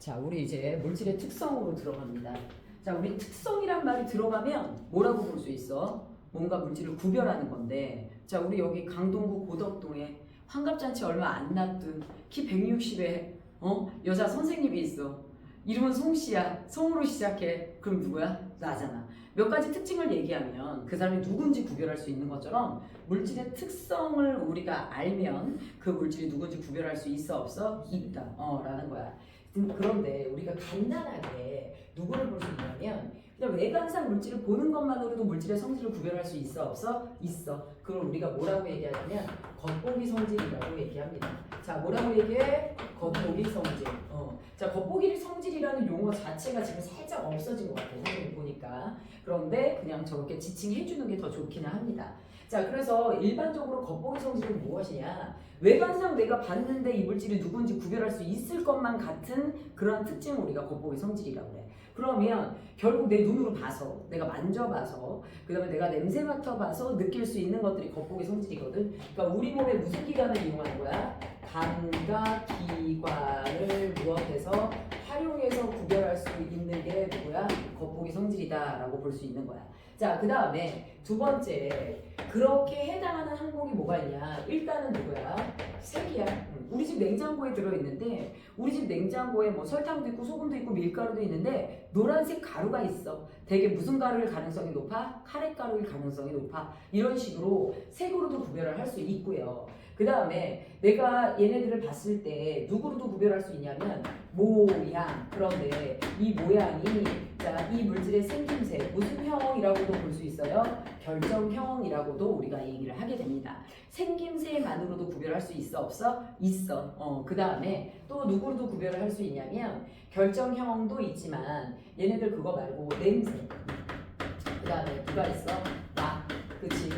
자, 우리 이제 물질의 특성으로 들어갑니다. 자, 우리 특성이란 말이 들어가면 뭐라고 볼 수 있어? 뭔가 물질을 구별하는 건데, 자, 우리 여기 강동구 고덕동에 환갑잔치 얼마 안 놔둔 키 160에 여자 선생님이 있어. 이름은 송씨야. 송으로 시작해. 그럼 누구야? 나잖아. 몇 가지 특징을 얘기하면 그 사람이 누군지 구별할 수 있는 것처럼 물질의 특성을 우리가 알면 그 물질이 누군지 구별할 수 있어 없어? 있다. 라는 거야. 그런데 우리가 간단하게 누구를 볼 수 있냐면 그냥 외관상 물질을 보는 것만으로도 물질의 성질을 구별할 수 있어 없어? 있어. 그걸 우리가 뭐라고 얘기하냐면 겉보기 성질이라고 얘기합니다. 자, 뭐라고 얘기해? 겉보기 성질. 자, 겉보기 성질이라는 용어 자체가 지금 살짝 없어진 것 같아요. 선생님 보니까. 그런데 그냥 저렇게 지칭해 주는 게 더 좋기는 합니다. 자, 그래서 일반적으로 겉보기 성질은 무엇이냐? 외관상 내가 봤는데 이 물질이 누군지 구별할 수 있을 것만 같은 그런 특징을 우리가 겉보기 성질이라고 해. 그러면 결국 내 눈으로 봐서, 내가 만져봐서, 그 다음에 내가 냄새 맡아봐서 느낄 수 있는 것들이 겉보기 성질이거든. 그러니까 우리 몸에 무슨 기관을 이용하는 거야? 감각기관을 무엇해서 활용해서 구별할 수 있는 게 누구야? 겉보기 성질이다라고 볼 수 있는 거야. 자, 그 다음에 두 번째, 그렇게 해당하는 항목이 뭐가 있냐? 일단은 누구야? 색이야. 우리 집 냉장고에 들어있는데 우리 집 냉장고에 뭐 설탕도 있고 소금도 있고 밀가루도 있는데 노란색 가루가 있어. 되게 무슨 가루일 가능성이 높아? 카레 가루일 가능성이 높아. 이런 식으로 색으로도 구별을 할 수 있고요. 그 다음에 내가 얘네들을 봤을 때 누구로도 구별할 수 있냐면 모양. 그런데 이 모양이 자, 이 물질의 생김새 무슨 형이라고도 볼 수 있어요? 결정형이라고도 우리가 얘기를 하게 됩니다. 생김새만으로도 구별할 수 있어 없어? 있어. 그 다음에 또 누구로도 구별을 할 수 있냐면 결정형도 있지만 얘네들 그거 말고 냄새. 그 다음에 누가 있어? 나. 그치?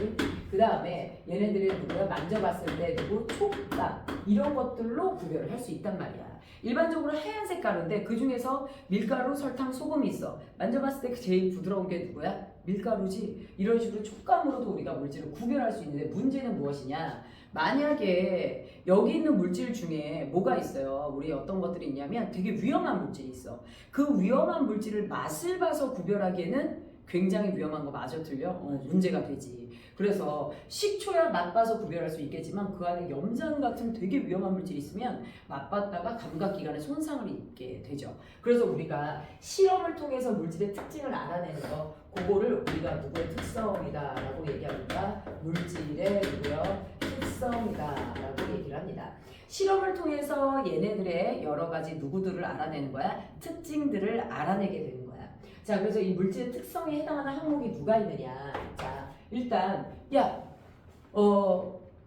그 다음에 얘네들이 누구야? 만져봤을 때 누구? 촉감. 이런 것들로 구별을 할 수 있단 말이야. 일반적으로 하얀색 가루인데 그 중에서 밀가루, 설탕, 소금이 있어. 만져봤을 때 제일 부드러운 게 누구야? 밀가루지. 이런 식으로 촉감으로도 우리가 물질을 구별할 수 있는데 문제는 무엇이냐? 만약에 여기 있는 물질 중에 뭐가 있어요? 우리 어떤 것들이 있냐면 되게 위험한 물질이 있어. 그 위험한 물질을 맛을 봐서 구별하기에는 굉장히 위험한 거 맞아 틀려? 문제가 되지. 그래서 식초야 맛봐서 구별할 수 있겠지만 그 안에 염장 같은 되게 위험한 물질이 있으면 맛봤다가 감각기관에 손상을 입게 되죠. 그래서 우리가 실험을 통해서 물질의 특징을 알아내는 거, 그거를 우리가 누구의 특성이다 라고 얘기합니다. 물질의 누구요? 특성이다 라고 얘기를 합니다. 실험을 통해서 얘네들의 여러 가지 누구들을 알아내는 거야? 특징들을 알아내게 되는 거야. 자, 그래서 이 물질의 특성에 해당하는 항목이 누가 있느냐? 자, 일단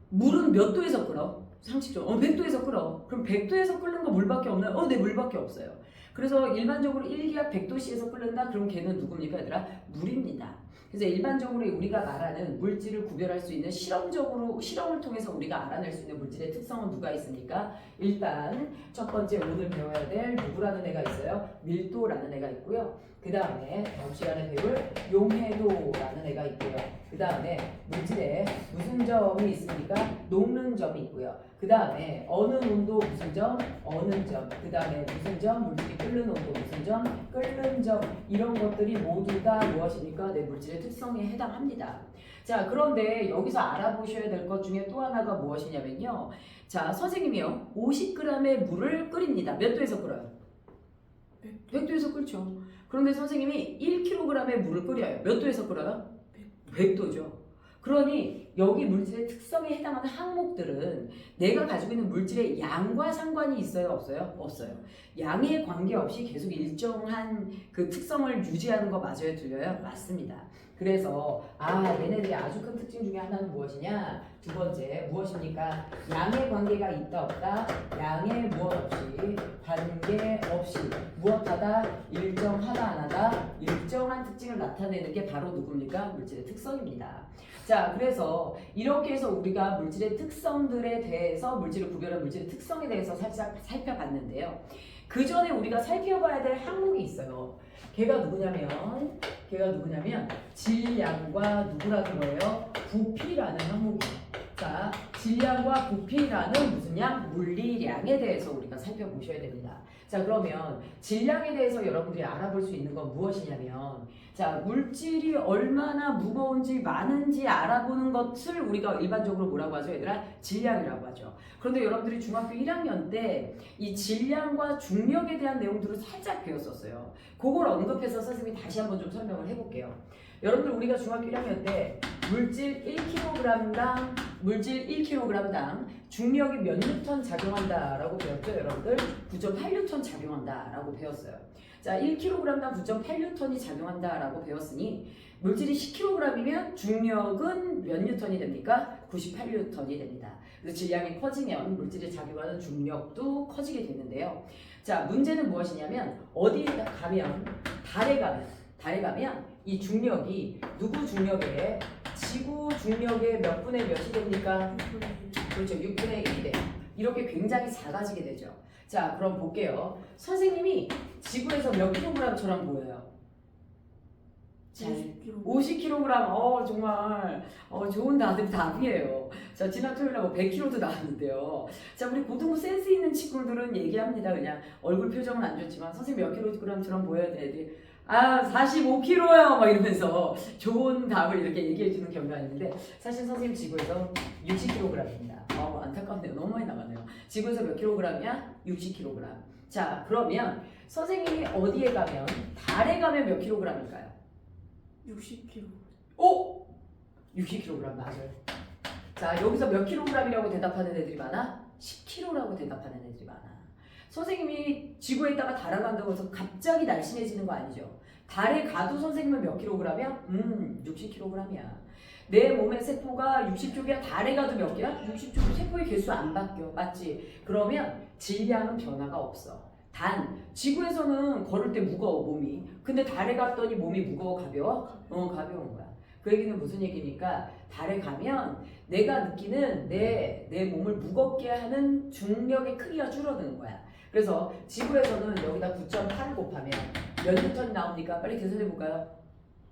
물은 몇 도에서 끓어? 상식적으로 100도에서 끓어. 그럼 100도에서 끓는 거 물밖에 없나요? 네, 물밖에 없어요. 그래서 일반적으로 1기압 100도씨에서 끓는다? 그럼 걔는 누굽니까, 얘들아? 물입니다. 그래서 일반적으로 우리가 말하는 물질을 구별할 수 있는 실험을 통해서 우리가 알아낼 수 있는 물질의 특성은 누가 있습니까? 일단 첫 번째 오늘 배워야 될 누구라는 애가 있어요? 밀도라는 애가 있고요. 그 다음에 다음 시간에 배울 용해도라는 애가 있고요. 그 다음에 물질에 무슨 점이 있습니까? 녹는 점이 있고요. 그 다음에 어느 온도 무슨 점? 어느 점. 그 다음에 무슨 점? 물질이 끓는 온도 무슨 점? 끓는 점. 이런 것들이 모두 다 무엇입니까? 네, 물질의 특성에 해당합니다. 자, 그런데 여기서 알아보셔야 될 것 중에 또 하나가 무엇이냐면요. 자, 선생님이요. 50g의 물을 끓입니다. 몇 도에서 끓어요? 100도에서 끓죠. 그런데 선생님이 1kg의 물을 끓여요. 몇 도에서 끓어요? 100도죠. 그러니 여기 물질의 특성에 해당하는 항목들은 내가 가지고 있는 물질의 양과 상관이 있어요? 없어요? 없어요. 양에 관계없이 계속 일정한 그 특성을 유지하는 거 맞아요? 틀려요? 맞습니다. 그래서 얘네들이 아주 큰 특징 중에 하나는 무엇이냐? 두 번째 무엇입니까? 양의 관계가 있다 없다? 양의 무엇 없이 관계없이 무엇하다? 일정하다 안 하다? 일정한 특징을 나타내는 게 바로 누굽니까? 물질의 특성입니다. 자, 그래서 이렇게 해서 우리가 물질의 특성들에 대해서 물질을 구별한 물질의 특성에 대해서 살짝 살펴봤는데요. 그 전에 우리가 살펴봐야 될 항목이 있어요. 걔가 누구냐면 질량과 누구라는 거예요? 부피라는 항목이에요. 자, 질량과 부피라는 무슨 양? 물리량에 대해서 우리가 살펴보셔야 됩니다. 자, 그러면 질량에 대해서 여러분들이 알아볼 수 있는 건 무엇이냐면, 자, 물질이 얼마나 무거운지 많은지 알아보는 것을 우리가 일반적으로 뭐라고 하죠, 얘들아? 질량이라고 하죠. 그런데 여러분들이 중학교 1학년 때 이 질량과 중력에 대한 내용들을 살짝 배웠었어요. 그걸 언급해서 선생님이 다시 한번 좀 설명을 해볼게요. 여러분들 우리가 중학교 1학년 때 물질 1kg당 중력이 몇 뉴턴 작용한다라고 배웠죠, 여러분들? 9.8뉴턴 작용한다라고 배웠어요. 자, 1kg당 9.8뉴턴이 작용한다라고 배웠으니 물질이 10kg이면 중력은 몇 뉴턴이 됩니까? 98뉴턴이 됩니다. 그래서 질량이 커지면 물질이 작용하는 중력도 커지게 되는데요. 자, 문제는 무엇이냐면 어디에 가면 달에 가면 이 중력이 누구 중력에 지구 중력의 몇 분의 몇이 됩니까? 그렇죠. 6분의 1이 돼요. 이렇게 굉장히 작아지게 되죠. 자, 그럼 볼게요. 선생님이 지구에서 몇 킬로그램처럼 보여요? 50kg. 정말 좋은 답이에요. 자, 지난 토요일에 100kg도 나왔는데요. 자, 우리 고등부 센스 있는 친구들은 얘기합니다. 그냥 얼굴 표정은 안 좋지만 선생님 몇 킬로그램처럼 보여야 돼. 애들이 45kg요 막 이러면서 좋은 답을 이렇게 얘기해주는 경우가 있는데, 사실 선생님 지구에서 60kg입니다. 안타깝네요. 너무 많이 나가네요. 지구에서 몇 킬로그램이야? 60kg. 자, 그러면 선생님이 어디에 가면, 달에 가면 몇 킬로그램일까요? 60kg. 오! 60kg 맞아요. 자, 여기서 몇 킬로그램이라고 대답하는 애들이 많아? 10kg라고 대답하는 애들이 많아. 선생님이 지구에 있다가 달에 간다고 해서 갑자기 날씬해지는 거 아니죠. 달에 가도 선생님은 몇 킬로그램이야? 60kg이야. 내 몸의 세포가 60쪽이야. 달에 가도 몇 개야? 60쪽. 세포의 개수 안 바뀌어. 맞지? 그러면 질량은 변화가 없어. 단, 지구에서는 걸을 때 무거워, 몸이. 근데 달에 갔더니 몸이 무거워, 가벼워? 가벼운 거야. 그 얘기는 무슨 얘기입니까? 달에 가면 내가 느끼는 내 몸을 무겁게 하는 중력의 크기가 줄어드는 거야. 그래서 지구에서는 여기다 9.8을 곱하면 몇 뉴턴이 나옵니까? 빨리 계산해 볼까요?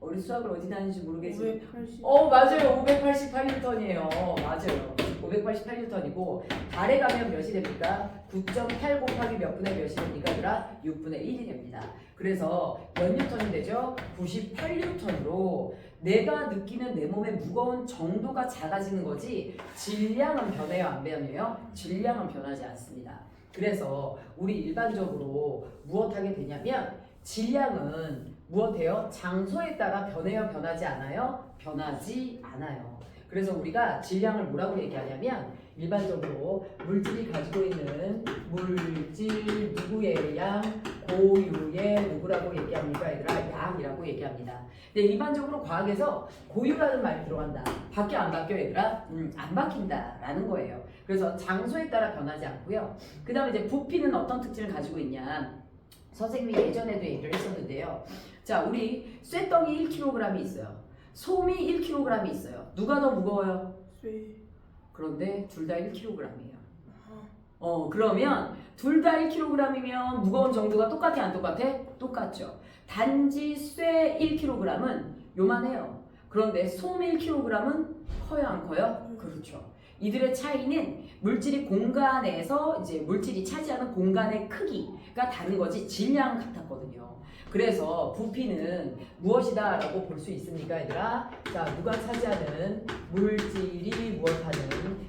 우리 수학을 어디 다니는지 모르겠지만 580. 맞아요. 588뉴턴이에요. 맞아요. 588뉴턴이고 달에 가면 몇이 됩니까? 9.8 곱하기 몇 분의 몇이 됩니까? 얘들아? 6분의 1이 됩니다. 그래서 몇 뉴턴이 되죠? 98뉴턴으로 내가 느끼는 내 몸의 무거운 정도가 작아지는 거지 질량은 변해요? 안 변해요? 질량은 변하지 않습니다. 그래서 우리 일반적으로 무엇하게 되냐면 질량은 무엇해요? 장소에 따라 변해요? 변하지 않아요? 변하지 않아요. 그래서 우리가 질량을 뭐라고 얘기하냐면 일반적으로 물질이 가지고 있는 물질 누구의 양, 고유의 누구라고 얘기합니까? 얘들아, 양이라고 얘기합니다. 근데 일반적으로 과학에서 고유라는 말이 들어간다. 바뀌어 안 바뀌어 얘들아? 안 바뀐다 라는 거예요. 그래서 장소에 따라 변하지 않고요. 그 다음에 이제 부피는 어떤 특징을 가지고 있냐? 선생님이 예전에도 얘기를 했었는데요. 자, 우리 쇠덩이 1kg이 있어요. 솜이 1kg이 있어요. 누가 더 무거워요? 쇠. 그런데 둘 다 1kg이에요. 그러면 둘 다 1kg이면 무거운 정도가 똑같아, 안 똑같아? 똑같죠. 단지 쇠 1kg은 요만해요. 그런데 솜 1kg은 커요, 안 커요? 그렇죠. 이들의 차이는 물질이 공간에서 이제 물질이 차지하는 공간의 크기가 다른 거지 질량은 같았거든요. 그래서 부피는 무엇이다 라고 볼 수 있습니까, 얘들아? 자, 누가 차지하는 물질이 무엇하는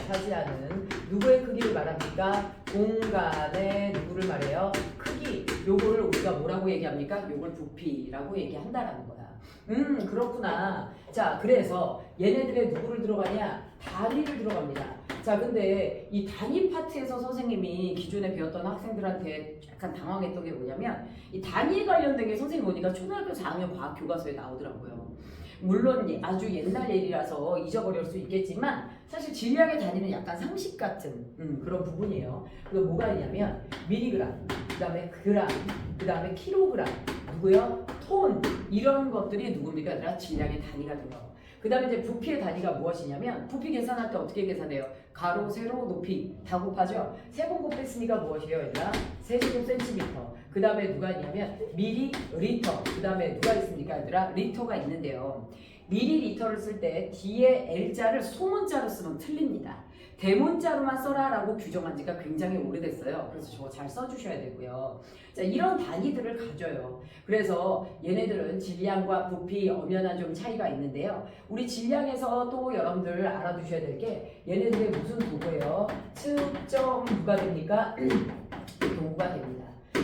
차지하는 누구의 크기를 말합니까? 공간의 누구를 말해요? 크기. 요거를 우리가 뭐라고 얘기합니까? 요걸 부피라고 얘기한다라는 거야. 그렇구나. 자, 그래서 얘네들의 누구를 들어가냐? 단위를 들어갑니다. 자, 근데 이 단위 파트에서 선생님이 기존에 배웠던 학생들한테 약간 당황했던 게 뭐냐면 이 단위에 관련된 게 선생님 보니까 초등학교 4학년 과학 교과서에 나오더라고요. 물론 아주 옛날 일이라서 잊어버릴 수 있겠지만 사실 질량의 단위는 약간 상식 같은 그런 부분이에요. 그리고 뭐가 있냐면 미리그램, 그 다음에 그램, 그 다음에 킬로그램, 누구요? 톤, 이런 것들이 누굽니까? 얘들아? 질량의 단위가 돼요. 그 다음에 이제 부피의 단위가 무엇이냐면 부피 계산할 때 어떻게 계산해요? 가로, 세로, 높이 다 곱하죠? 세 번 곱했으니까 무엇이에요? 얘들아? 세제곱센티미터. 그 다음에 누가 있냐면 미리, 리터. 그 다음에 누가 있습니까? 얘들아? 리터가 있는데요. 미리리터를 쓸 때 뒤에 L자를 소문자로 쓰면 틀립니다. 대문자로만 써라라고 규정한 지가 굉장히 오래됐어요. 그래서 저거 잘 써주셔야 되고요. 자, 이런 단위들을 가져요. 그래서 얘네들은 질량과 부피, 엄연한 좀 차이가 있는데요. 우리 질량에서 또 여러분들 알아두셔야 될 게 얘네들의 무슨 도구예요? 측정 누가 됩니까? 도구가 됩니다.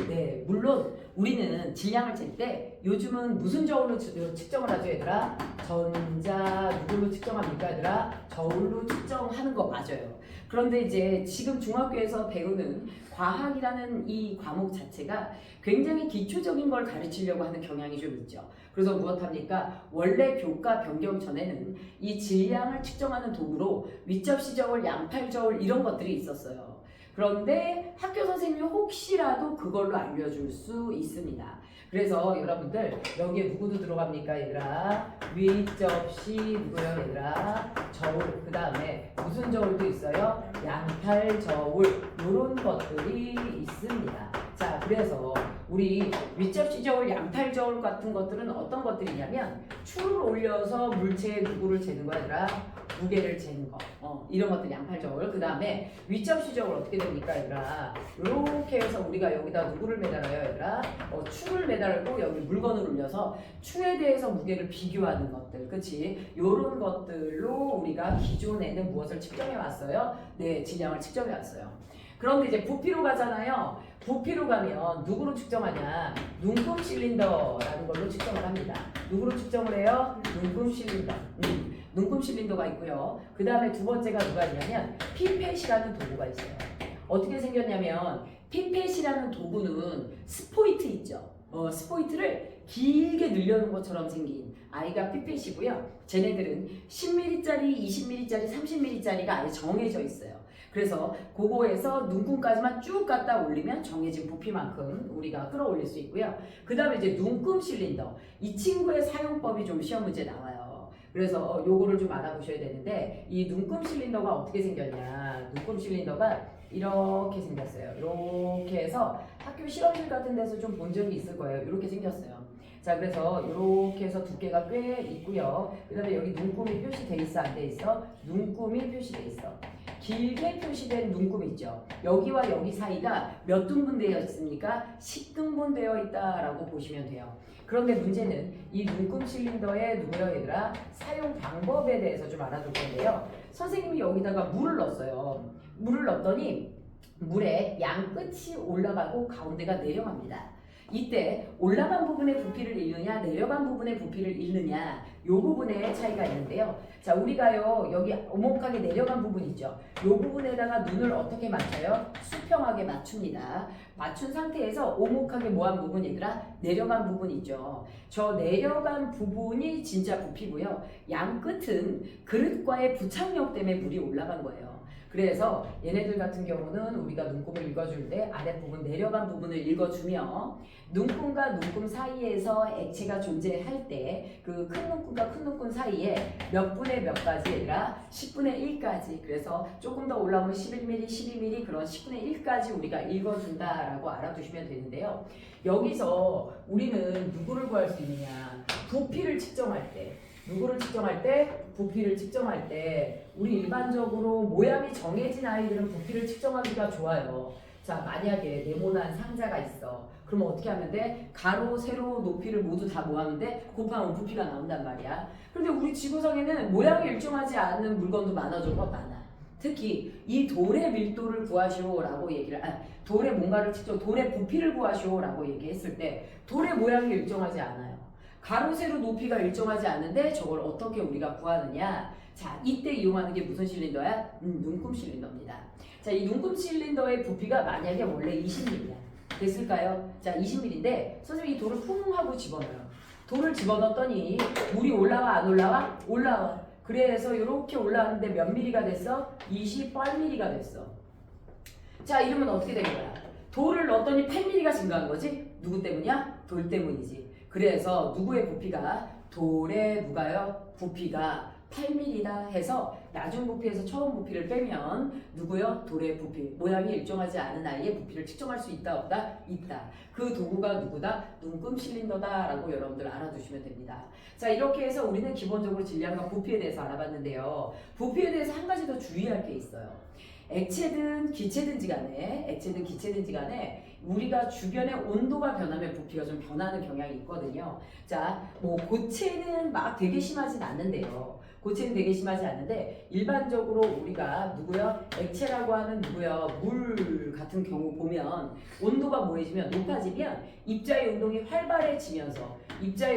네, 물론 우리는 질량을 잴 때 요즘은 무슨 저울로 측정을 하죠, 얘들아? 전자 누굴로 측정합니까, 얘들아? 저울로 측정하는 거 맞아요. 그런데 이제 지금 중학교에서 배우는 과학이라는 이 과목 자체가 굉장히 기초적인 걸 가르치려고 하는 경향이 좀 있죠. 그래서 무엇합니까? 원래 교과 변경 전에는 이 질량을 측정하는 도구로 위접시 저울, 양팔 저울 이런 것들이 있었어요. 그런데 학교 선생님이 혹시라도 그걸로 알려줄 수 있습니다. 그래서 여러분들 여기에 누구도 들어갑니까, 얘들아? 위접시 누구요, 얘들아? 저울. 그 다음에 무슨 저울도 있어요? 양팔 저울. 이런 것들이 있습니다. 자, 그래서 우리 위접시 저울, 양팔 저울 같은 것들은 어떤 것들이냐면 추를 올려서 물체의 누구를 재는 거야, 얘들아? 무게를 재는 거. 이런 것들 양팔 저울. 그 다음에 위접시 저울 어떻게 됩니까, 얘들아? 이렇게 해서 우리가 여기다 누구를 매달아요, 얘들아? 추를 매달고 여기 물건을 올려서 추에 대해서 무게를 비교하는 것들. 그치? 요런 것들로 우리가 기존에는 무엇을 측정해 왔어요? 네, 질량을 측정해 왔어요. 그런데 이제 부피로 가잖아요. 부피로 가면 누구로 측정하냐? 눈금 실린더라는 걸로 측정을 합니다. 누구로 측정을 해요? 눈금 실린더. 눈금 실린더가 있고요. 그 다음에 두 번째가 누가 있냐면 피펫이라는 도구가 있어요. 어떻게 생겼냐면 피펫이라는 도구는 스포이트 있죠. 스포이트를 길게 늘려놓은 것처럼 생긴 아이가 피펫이고요. 쟤네들은 10mm짜리, 20mm짜리, 30mm짜리가 아예 정해져 있어요. 그래서 그거에서 눈금까지만 쭉 갖다 올리면 정해진 부피만큼 우리가 끌어올릴 수 있고요. 그 다음에 이제 눈금 실린더. 이 친구의 사용법이 좀 시험 문제 나와요. 그래서 요거를 좀 알아보셔야 되는데 이 눈금 실린더가 어떻게 생겼냐. 눈금 실린더가 이렇게 생겼어요. 이렇게 해서 학교 실험실 같은 데서 좀 본 적이 있을 거예요. 이렇게 생겼어요. 자, 그래서 이렇게 해서 두께가 꽤 있고요. 그 다음에 여기 눈금이 표시돼 있어, 안 돼 있어? 눈금이 표시돼 있어. 길게 표시된 눈금 있죠. 여기와 여기 사이가 몇 등분 되어 있습니까? 10등분 되어 있다라고 보시면 돼요. 그런데 문제는 이 눈금 실린더의 누구요, 얘들아? 사용 방법에 대해서 좀 알아둘 건데요. 선생님이 여기다가 물을 넣었어요. 물을 넣었더니 물의 양 끝이 올라가고 가운데가 내려갑니다. 이때 올라간 부분의 부피를 잃느냐 내려간 부분의 부피를 잃느냐 요 부분에 차이가 있는데요. 자, 우리가요 여기 오목하게 내려간 부분 있죠. 요 부분에다가 눈을 어떻게 맞춰요? 수평하게 맞춥니다. 맞춘 상태에서 오목하게 뭐한 부분 얘들아? 내려간 부분 있죠. 저 내려간 부분이 진짜 부피고요. 양 끝은 그릇과의 부착력 때문에 물이 올라간 거예요. 그래서 얘네들 같은 경우는 우리가 눈금을 읽어줄 때 아랫부분 내려간 부분을 읽어주며 눈금과 눈금 사이에서 액체가 존재할 때 그 큰 눈금과 큰 눈금 사이에 몇 분의 몇 가지 얘들아? 10분의 1까지. 그래서 조금 더 올라오면 11mm, 12mm 그런 10분의 1까지 우리가 읽어준다라고 알아두시면 되는데요. 여기서 우리는 누구를 구할 수 있느냐? 부피를 측정할 때. 누구를 측정할 때? 부피를 측정할 때 우리 일반적으로 모양이 정해진 아이들은 부피를 측정하기가 좋아요. 자, 만약에 네모난 상자가 있어. 그러면 어떻게 하면 돼? 가로, 세로, 높이를 모두 다 모았는데 곱하면 부피가 나온단 말이야. 그런데 우리 지구상에는 모양이 일정하지 않는 물건도 많아. 특히 이 돌의 밀도를 구하시오라고 돌의 뭔가를 측정, 돌의 부피를 구하시오라고 얘기했을 때 돌의 모양이 일정하지 않아요. 가로, 세로, 높이가 일정하지 않는데 저걸 어떻게 우리가 구하느냐? 자, 이때 이용하는 게 무슨 실린더야? 눈금 실린더입니다. 자, 이 눈금 실린더의 부피가 만약에 원래 20mm야. 됐을까요? 자, 20mm인데 선생님이 이 돌을 쿵 하고 집어넣어요. 돌을 집어넣었더니 물이 올라와 안 올라와? 올라와. 그래서 이렇게 올라왔는데 몇 mm가 됐어? 28mm가 됐어. 자, 이러면 어떻게 된 거야? 돌을 넣었더니 8mm가 증가한 거지? 누구 때문이야? 돌 때문이지. 그래서 누구의 부피가? 돌의 누가요? 부피가 8mm다 해서 나중 부피에서 처음 부피를 빼면 누구요? 돌의 부피. 모양이 일정하지 않은 아이의 부피를 측정할 수 있다 없다? 있다. 그 도구가 누구다? 눈금 실린더다라고 여러분들 알아두시면 됩니다. 자, 이렇게 해서 우리는 기본적으로 질량과 부피에 대해서 알아봤는데요. 부피에 대해서 한 가지 더 주의할 게 있어요. 액체든 기체든지 간에 우리가 주변의 온도가 변하면 부피가 좀 변하는 경향이 있거든요. 자, 뭐 고체는 막 되게 심하진 않는데요. 고체는 되게 심하지 않는데 일반적으로 우리가 누구요? 액체라고 하는 누구요? 물 같은 경우 보면 온도가 뭐해지면 높아지면 입자의 운동이 활발해지면서 입자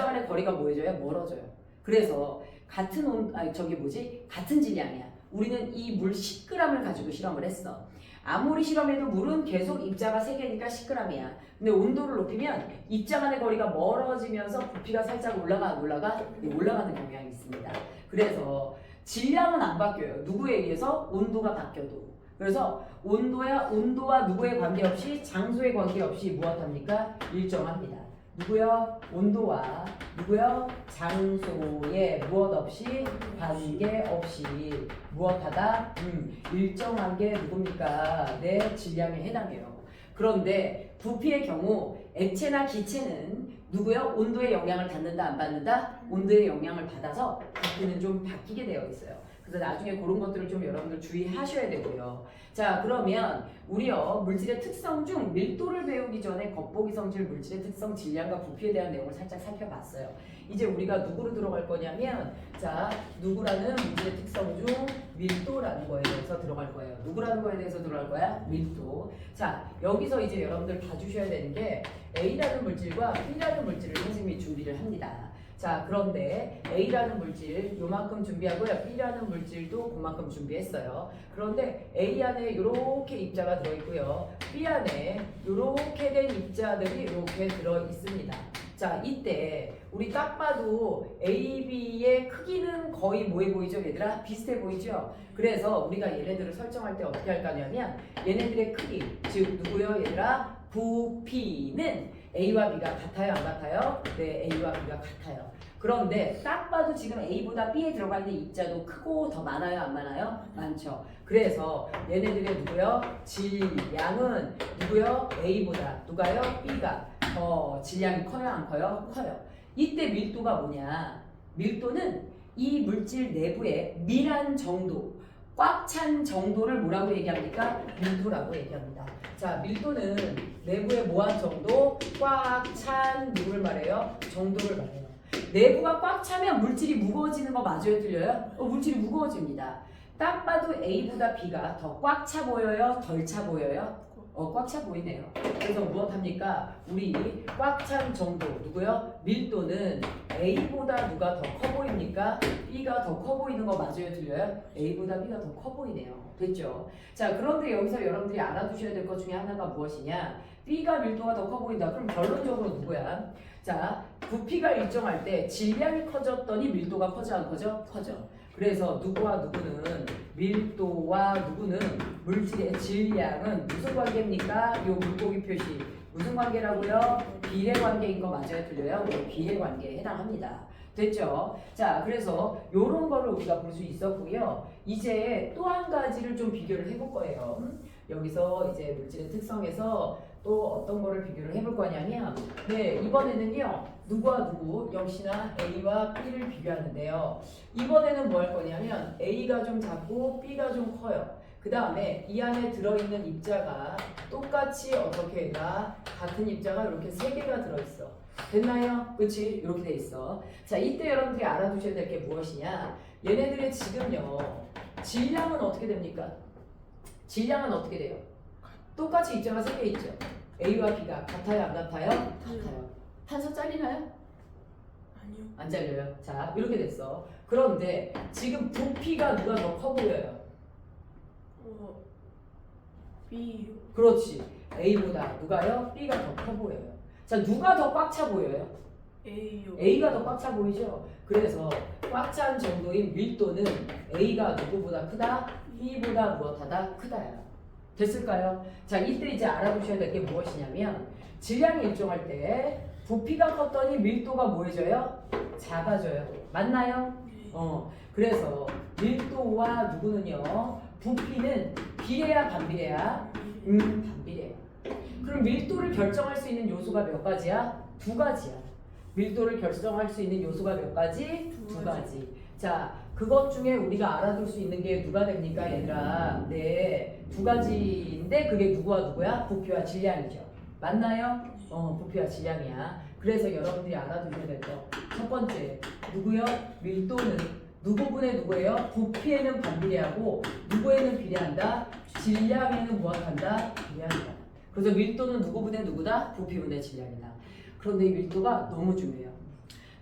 간의 거리가 뭐해져요? 멀어져요. 그래서 같은 같은 질량이야. 우리는 이 물 10g을 가지고 실험을 했어. 아무리 실험해도 물은 계속 입자가 3개니까 10g이야. 근데 온도를 높이면 입자 간의 거리가 멀어지면서 부피가 살짝 올라가는 경향이 있습니다. 그래서 질량은 안 바뀌어요. 누구에 의해서? 온도가 바뀌어도. 그래서 온도와 누구의 관계없이 장소의 관계없이 무엇합니까? 일정합니다. 누구요? 온도와 누구요? 장소에 무엇 없이 관계없이 무엇하다? 일정한 게 누굽니까? 내 질량에 해당해요. 그런데 부피의 경우 액체나 기체는 누구요? 온도의 영향을 받는다 안 받는다? 온도의 영향을 받아서 부피는 좀 바뀌게 되어 있어요. 그래서 나중에 그런 것들을 좀 여러분들 주의하셔야 되고요. 자, 그러면 우리요 물질의 특성 중 밀도를 배우기 전에 겉보기 성질, 물질의 특성, 질량과 부피에 대한 내용을 살짝 살펴봤어요. 이제 우리가 누구로 들어갈 거냐면 자, 누구라는 물질의 특성 중 밀도라는 거에 대해서 들어갈 거예요. 누구라는 거에 대해서 들어갈 거야? 밀도. 자, 여기서 이제 여러분들 봐주셔야 되는 게 A라는 물질과 B라는 물질을 선생님이 준비를 합니다. 자, 그런데 A라는 물질 요만큼 준비하고요. B라는 물질도 그만큼 준비했어요. 그런데 A 안에 이렇게 입자가 들어있고요. B 안에 이렇게 된 입자들이 이렇게 들어있습니다. 자, 이때 우리 딱 봐도 A, B의 크기는 거의 뭐해 보이죠, 얘들아? 비슷해 보이죠? 그래서 우리가 얘네들을 설정할 때 어떻게 할 거냐면 얘네들의 크기, 즉 누구요, 얘들아? 부피는 A와 B가 같아요, 안 같아요? 네, A와 B가 같아요. 그런데 딱 봐도 지금 A보다 B에 들어가 있는 입자도 크고 더 많아요, 안 많아요? 많죠. 그래서 얘네들의 누구요? 질량은 누구요? A보다 누가요? B가 더 질량이 커요, 안 커요? 커요. 이때 밀도가 뭐냐? 밀도는 이 물질 내부의 밀한 정도, 꽉 찬 정도를 뭐라고 얘기합니까? 밀도라고 얘기합니다. 자, 밀도는 내부의 뭐한 정도? 꽉 찬 누구를 말해요? 정도를 말해요. 내부가 꽉 차면 물질이 무거워지는 거 맞아요? 틀려요? 물질이 무거워집니다. 딱 봐도 A보다 B가 더 꽉 차 보여요? 덜 차 보여요? 꽉 차 보이네요. 그래서 무엇합니까? 우리 꽉 찬 정도 누구요? 밀도는 A보다 누가 더 커 보입니까? B가 더 커 보이는 거 맞아요? 틀려요? A보다 B가 더 커 보이네요. 됐죠? 자, 그런데 여기서 여러분들이 알아두셔야 될 것 중에 하나가 무엇이냐? B가 밀도가 더 커 보인다. 그럼 결론적으로 누구야? 자, 부피가 일정할 때 질량이 커졌더니 밀도가 커져 안 커져? 커져. 그래서 누구와 누구는 밀도와 누구는 물질의 질량은 무슨 관계입니까? 요 물고기 표시 무슨 관계라고요? 비례 관계인 거 맞아요? 틀려요? 비례 관계에 해당합니다. 됐죠? 자, 그래서 요런 거를 우리가 볼 수 있었고요. 이제 또 한 가지를 좀 비교를 해볼 거예요. 여기서 이제 물질의 특성에서 또 어떤 거를 비교를 해볼 거냐면 네, 이번에는요 누구와 누구 역시나 A와 B를 비교하는데요. 이번에는 뭐 할 거냐면 A가 좀 작고 B가 좀 커요. 그 다음에 이 안에 들어있는 입자가 똑같이 어떻게 했나? 같은 입자가 이렇게 3개가 들어있어. 됐나요? 그치? 이렇게 돼 있어. 자, 이때 여러분들이 알아두셔야 될 게 무엇이냐? 얘네들의 지금요 질량은 어떻게 됩니까? 질량은 어떻게 돼요? 똑같이 입자가 3개 있죠. A와 B가 같아요, 안 같아요? 같아요. 탄소 잘리나요? 아니요. 안 잘려요. 자, 이렇게 됐어. 그런데 지금 부피가 누가 더 커 보여요? B요. 그렇지. A보다 누가요? B가 더 커 보여요. 자, 누가 더 꽉 차 보여요? A요. A가 더 꽉 차 보이죠? 그래서 꽉 찬 정도인 밀도는 A가 누구보다 크다? B보다 무엇하다? 크다야. 됐을까요? 자, 이때 이제 알아두셔야 될 게 무엇이냐면 질량이 일정할 때 부피가 컸더니 밀도가 뭐해져요? 작아져요. 맞나요? 네. 그래서 밀도와 누구는요? 부피는 비례야 반비례야? 반비례야. 그럼 밀도를 결정할 수 있는 요소가 몇 가지야? 두 가지야. 밀도를 결정할 수 있는 요소가 몇 가지? 두 가지. 자, 그것 중에 우리가 알아둘 수 있는 게 누가 됩니까, 얘들아? 네, 두 가지인데 그게 누구와 누구야? 부피와 질량이죠. 맞나요? 부피와 질량이야. 그래서 여러분들이 알아두셔야 될 거. 첫 번째, 누구요? 밀도는 누구분의 누구예요? 부피에는 반비례하고 누구에는 비례한다? 질량에는 무엇한다? 비례한다. 그래서 밀도는 누구분의 누구다? 부피분의 질량이다. 그런데 이 밀도가 너무 중요해요.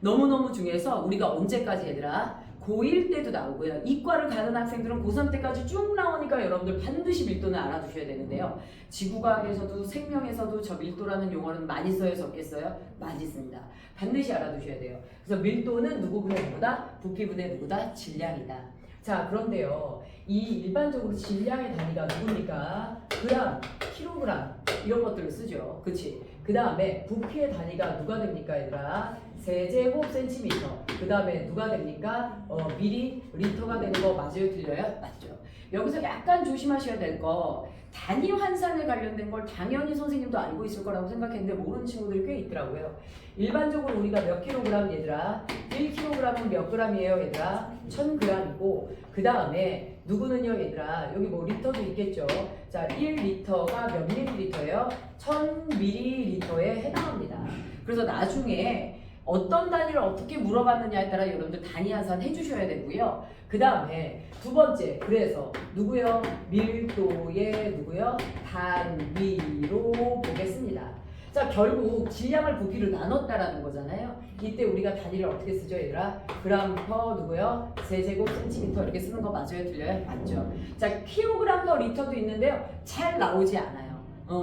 너무너무 중요해서 우리가 언제까지 얘들아? 고1 때도 나오고요. 이과를 가는 학생들은 고3 때까지 쭉 나오니까 여러분들 반드시 밀도는 알아두셔야 되는데요. 지구과학에서도 생명에서도 저 밀도라는 용어는 많이 써요, 적게 써요? 많이 씁니다. 반드시 알아두셔야 돼요. 그래서 밀도는 누구분의 누구다? 부피분의 누구다? 질량이다. 자, 그런데요. 이 일반적으로 질량의 단위가 누굽니까? 그람, 킬로그램 이런 것들을 쓰죠. 그치? 그 다음에 부피의 단위가 누가 됩니까, 얘들아? 세제곱 센티미터. 그 다음에 누가 됩니까? 미리 리터가 되는 거 맞아요? 틀려요? 맞죠? 여기서 약간 조심하셔야 될 거, 단위 환산에 관련된 걸 당연히 선생님도 알고 있을 거라고 생각했는데 모르는 친구들이 꽤 있더라고요. 일반적으로 우리가 몇 킬로그램 얘들아? 1kg은 몇 g이에요 얘들아? 1000g이고 그 다음에 누구는요 얘들아? 여기 뭐 리터도 있겠죠? 자, 1리터가 몇 밀리리터예요? 1000ml에 해당합니다. 그래서 나중에 어떤 단위를 어떻게 물어봤느냐에 따라 여러분들 단위 환산 해주셔야 되고요. 그 다음에 두 번째, 그래서 누구요? 밀도의 누구요? 단위로 보겠습니다. 자, 결국 질량을 부피로 나눴다라는 거잖아요. 이때 우리가 단위를 어떻게 쓰죠, 얘들아? 그램 퍼 누구요? 세제곱 센티미터 이렇게 쓰는 거 맞아요, 틀려요? 맞죠? 자, 킬로그램 퍼 리터도 있는데요, 잘 나오지 않아요.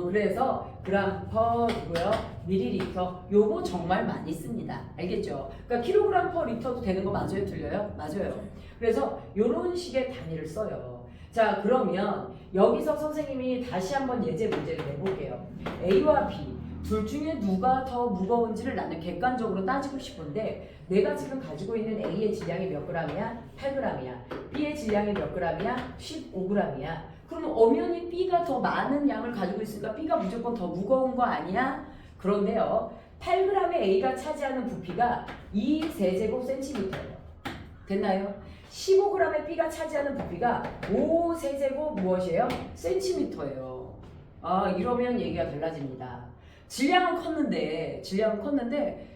그래서 그램 퍼 누구요? 밀리리터 요거 정말 많이 씁니다. 알겠죠? 그러니까 킬로그램 퍼 리터도 되는 거 맞아요, 틀려요? 맞아요. 그래서 요런 식의 단위를 써요. 자, 그러면 여기서 선생님이 다시 한번 예제 문제를 내볼게요. A와 B 둘 중에 누가 더 무거운지를 나는 객관적으로 따지고 싶은데 내가 지금 가지고 있는 A의 질량이 몇 g이야? 8g이야. B의 질량이 몇 g이야? 15g이야. 그럼 엄연히 B가 더 많은 양을 가지고 있으니까 B가 무조건 더 무거운 거 아니야? 그런데요. 8g의 A가 차지하는 부피가 2세제곱 센티미터예요. 됐나요? 15g의 B가 차지하는 부피가 5세제곱 무엇이에요? 센티미터예요. 아, 이러면 얘기가 달라집니다. 질량은 컸는데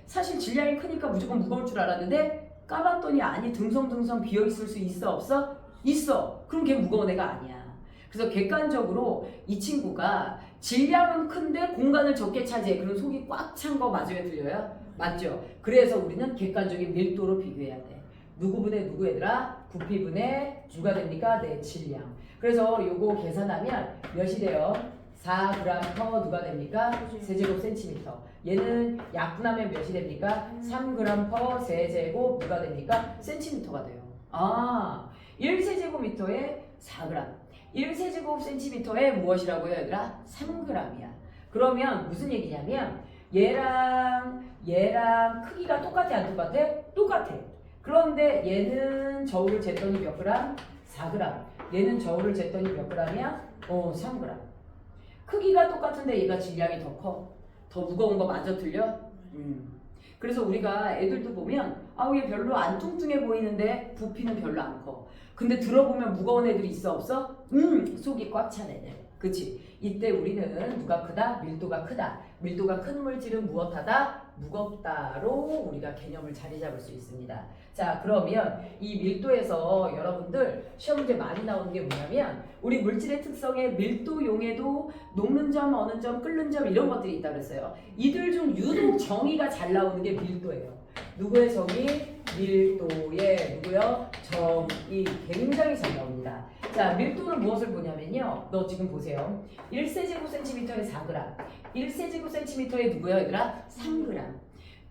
사실 질량이 크니까 무조건 무거울 줄 알았는데 까봤더니 아니 듬성듬성 비어있을 수 있어 없어? 있어. 그럼 걔 무거운 애가 아니야. 그래서 객관적으로 이 친구가 질량은 큰데 공간을 적게 차지해. 그럼 속이 꽉 찬 거 맞아요, 틀려요? 맞죠? 그래서 우리는 객관적인 밀도로 비교해야 돼. 누구분의 누구 얘들아? 부피분의 누가 됩니까? 내 질량. 그래서 요거 계산하면 몇이 돼요? 4g 퍼 누가 됩니까? 세제곱 센티미터. 얘는 약분하면 몇이 됩니까? 3g 퍼 세제곱 누가 됩니까? 센티미터가 돼요. 아, 1세제곱미터에 4g. 1세제곱 센티미터에 무엇이라고요, 얘들아? 3g이야. 그러면 무슨 얘기냐면 얘랑 크기가 똑같아, 안 똑같아? 똑같아. 그런데 얘는 저울을 쟀더니 몇 그램? 4g. 얘는 저울을 쟀더니 몇 g이야? 3g. 크기가 똑같은데 얘가 질량이 더 커. 더 무거운 거 맞아, 틀려? 그래서 우리가 애들도 보면 얘 별로 안 뚱뚱해 보이는데 부피는 별로 안 커. 근데 들어보면 무거운 애들이 있어 없어? 속이 꽉 찬 애들. 그치? 이때 우리는 누가 크다? 밀도가 크다. 밀도가 큰 물질은 무엇하다? 무겁다로 우리가 개념을 자리 잡을 수 있습니다. 자, 그러면 이 밀도에서 여러분들 시험 문제 많이 나오는 게 뭐냐면 우리 물질의 특성에 밀도용에도 녹는 점, 어는 점, 끓는 점 이런 것들이 있다고 그랬어요. 이들 중 유독 정의가 잘 나오는 게 밀도예요. 누구의 정의? 밀도의 누구요? 정의. 굉장히 잘 나옵니다. 자, 밀도는 무엇을 보냐면요. 너 지금 보세요. 1세제곱센티미터에 4g. 1세제곱센티미터에 누구요, 얘들아? 3g.